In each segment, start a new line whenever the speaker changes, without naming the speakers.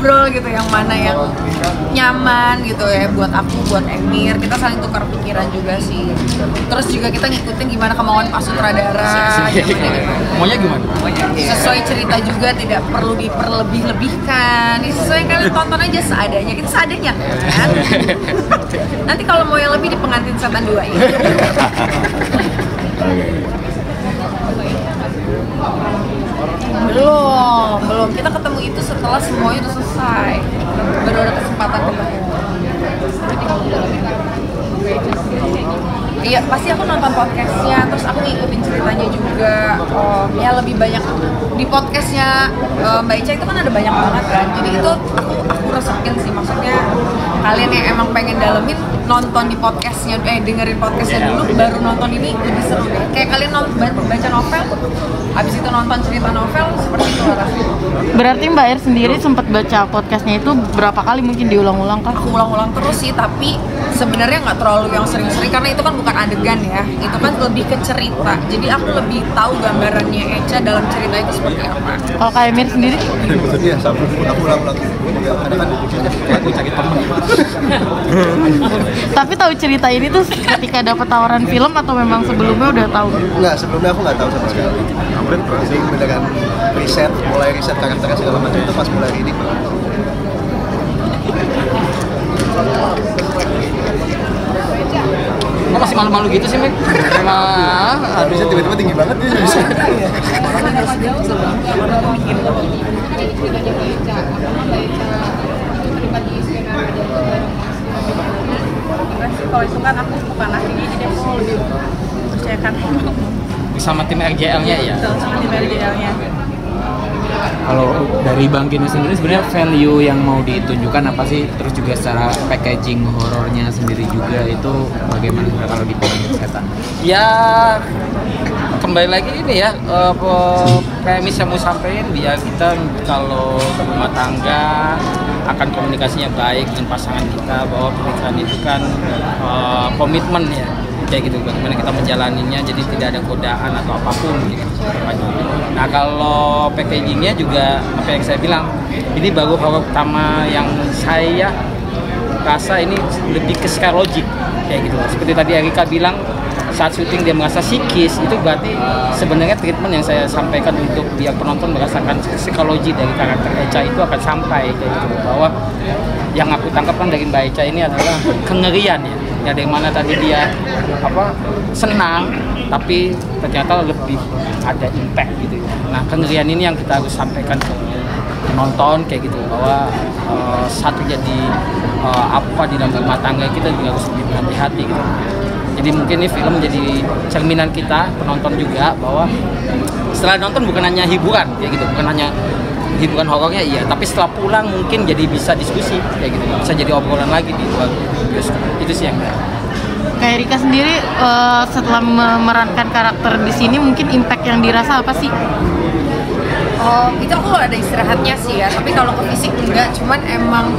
ngobrol gitu, yang mana yang nyaman gitu ya buat aku, buat Emir. Kita saling tukar pikiran juga sih. Terus juga kita ngikutin gimana kemauan Pak Sutradara,
maunya gimana?
sesuai cerita juga, tidak perlu diperlebih-lebihkan. Ini sesuai yang kalian tonton aja seadanya. Kita seadanya kan. Nanti kalau mau yang lebih di Pengantin Setan 2 ya. Belum. Kita ketemu itu setelah semuanya udah selesai. Baru ada kesempatan ketemu. Iya, pasti aku nonton podcastnya, terus aku ngikutin ceritanya juga. Ya lebih banyak di podcastnya Mbak Ica itu kan ada banyak banget kan. Jadi itu aku resepin sih, maksudnya kalian yang emang pengen dalemin nonton di podcastnya, dengerin podcastnya dulu, baru nonton ini lebih seru deh. Kayak kalian baca novel, abis itu nonton cerita novel, seperti itu rasanya.
Berarti Mbak Ir sendiri sempat baca podcastnya itu berapa kali, mungkin diulang-ulang kan?
Aku ulang-ulang terus sih, tapi sebenarnya nggak terlalu yang sering-sering karena itu kan bukan adegan ya, itu kan lebih ke cerita. Jadi aku lebih tahu gambarannya Echa dalam cerita itu seperti apa.
Kalau Kak Emir sendiri?
Iya, sama aku ulang-ulang. Karena kan aku cari teman.
Tapi tahu cerita ini tuh ketika dapat tawaran film atau memang sebelumnya udah tahu?
Enggak, sebelumnya aku nggak tahu sama sekali. Jadi beneran mulai riset karakter segala macam itu pas mulai reading.
Kok masih malu-malu gitu sih, Mek? Emang,
Bisa tiba-tiba tinggi banget dia bisa.
Kalau itu kan aku bukan ahlinya, jadi aku lebih percayakan
sama tim RJL-nya ya?
sama tim RJL-nya.
Kalau dari Bang Kino sendiri sebenarnya value yang mau ditunjukkan apa sih? Terus juga secara packaging horornya sendiri juga itu bagaimana kalau di Pengantin Setan? Ya kembali lagi ini ya, premis yang mau sampaikan biar kita kalau rumah tangga akan komunikasinya baik dengan pasangan kita, bahwa pernikahan itu kan komitmen ya, kayak gitu, bagaimana kita menjalaninya, jadi tidak ada godaan atau apapun gitu. Nah kalau packagingnya juga apa yang saya bilang, ini baru horor pertama yang saya rasa ini lebih ke psikologik kayak gitu. Seperti tadi Erika bilang, saat syuting dia merasa psikis, itu berarti sebenarnya treatment yang saya sampaikan untuk biar penonton merasakan psikologi dari karakter Echa itu akan sampai kayak gitu, bahwa yang aku tangkapkan dari Mbak Echa ini adalah kengerian ya dari mana tadi dia senang tapi ternyata lebih ada impact gitu ya. Nah kengerian ini yang kita harus sampaikan ke penonton kayak gitu, bahwa satu jadi di dalam rumah tangga kita juga harus lebih hati-hati gitu. Jadi mungkin ini film jadi cerminan kita, penonton juga, bahwa setelah nonton bukan hanya hiburan ya gitu, bukan hanya hiburan horornya iya, tapi setelah pulang mungkin jadi bisa diskusi kayak gitu, bisa jadi obrolan lagi di luar bioskop. Itu sih yang
Kayak Rika sendiri setelah memerankan karakter di sini, mungkin impact yang dirasa apa sih?
Itu aku ada istirahatnya sih ya, tapi kalau ke fisik enggak, cuman emang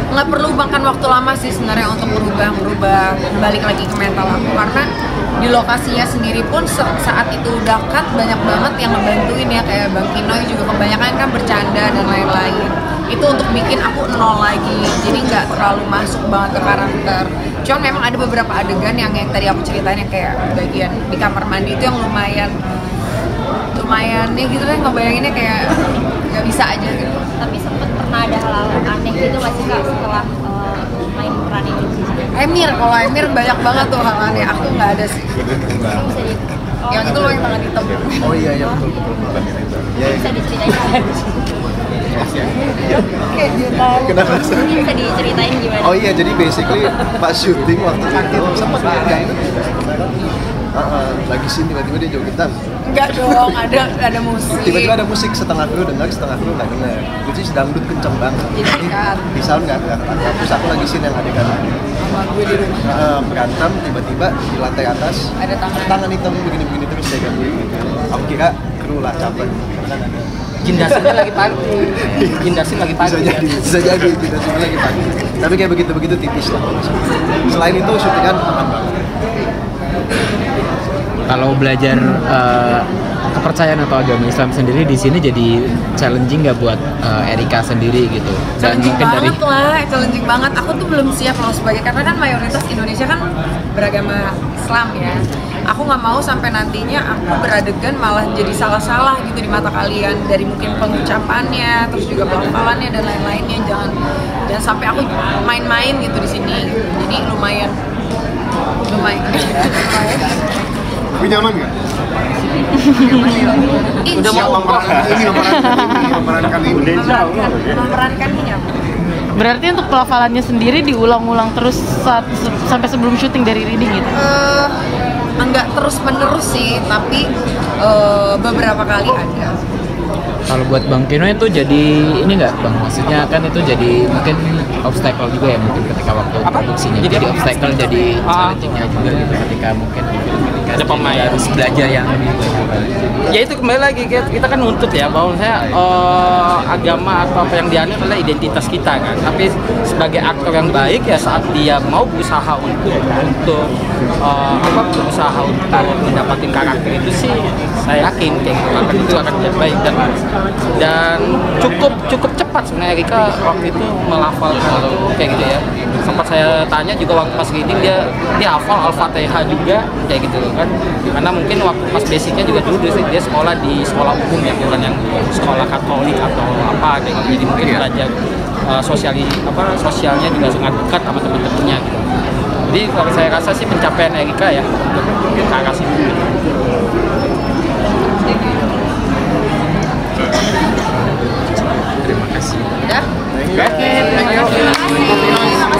nggak perlu makan waktu lama sih sebenarnya untuk berubah balik lagi ke mental aku, karena di lokasinya sendiri pun saat itu udah cut banyak banget yang ngebantuin ya, kayak Bang Kinoy juga kebanyakan kan bercanda dan lain-lain, itu untuk bikin aku nol lagi, jadi nggak terlalu masuk banget ke karakter. Cuman memang ada beberapa adegan yang tadi aku ceritain, yang kayak bagian di kamar mandi itu yang lumayan nih gitu deh, ngebayanginnya kayak nggak bisa aja gitu.
Tapi sempet pernah ada hal-hal aneh gitu masih Kak setelah main peran ini?
Kalau Emir banyak banget tuh hal aneh, aku nggak ada sih.
Bisa
Yang itu loh yang tangan hitam.
Oh iya betul.
bisa diceritain?
Kenapa?
Bisa diceritain gimana?
Oh iya, jadi basically pas syuting waktu itu sempat lagi sini tiba-tiba dia jogetan.
Enggak dong, ada musik.
Tiba-tiba ada musik, setengah kru dengar, setengah kru nggak dengar. Itu sih dangdut kenceng banget. Di sound nggak. Terus aku lagi sini yang adegan
gue di rumah
berantem, tiba-tiba di lantai atas
ada
tangan hitam begini-begini terus saya gangguin gitu. Aku kira kru lah capek.
Jindasinnya lagi party. Jindasin lagi party.
Bisa jadi Jindasinnya lagi party. Tapi kayak begitu tipis lah. Selain itu syutingan aman banget.
Kalau belajar kepercayaan atau agama Islam sendiri di sini jadi challenging nggak buat Erika sendiri gitu? Dan
Challenging
mungkin dari
banget lah, challenging banget. Aku tuh belum siap loh sebagai, karena kan mayoritas Indonesia kan beragama Islam ya. Aku nggak mau sampai nantinya aku beradegan malah jadi salah-salah gitu di mata kalian, dari mungkin pengucapannya, terus juga pelafalannya dan lain-lainnya. Jangan sampai aku main-main gitu di sini. Jadi lumayan.
Tapi nyaman nggak?
Udah
Siap memerankan ini.
memerankan ini apa?
Berarti untuk pelafalannya sendiri diulang-ulang terus sampai sebelum syuting dari reading gitu?
Enggak terus menerus sih, tapi beberapa kali ada.
kalau buat Bang Kino itu jadi ini nggak Bang? Maksudnya kan itu jadi mungkin obstacle juga ya mungkin ketika waktu produksinya. Jadi obstacle jadi challenging-nya juga gitu ketika mungkin
ada pemain
harus belajar yang lebih banyak.
Ya itu kembali lagi kita kan nuntut ya bahwa saya agama atau apa yang dianut adalah identitas kita kan. Tapi sebagai aktor yang baik ya saat dia mau berusaha untuk berusaha untuk mendapatkan karakter itu sih saya yakin kayak gitu akan jadi baik dan cukup cepat sebenarnya Erika waktu itu melafalkan itu kayak gitu ya. Sempat saya tanya juga waktu pas reading dia hafal Al-Fatihah juga kayak gitu kan. Karena mungkin waktu pas basicnya juga dulu dia sekolah di sekolah umum ya, bukan yang sekolah Katolik atau apa kayak gitu. Jadi mungkin belajar sosialnya juga sangat dekat sama teman-temannya gitu. Jadi kalau saya rasa sih pencapaian Erika ya untuk ke arah situ.
Terima kasih.
Ya?
Oke, thank you.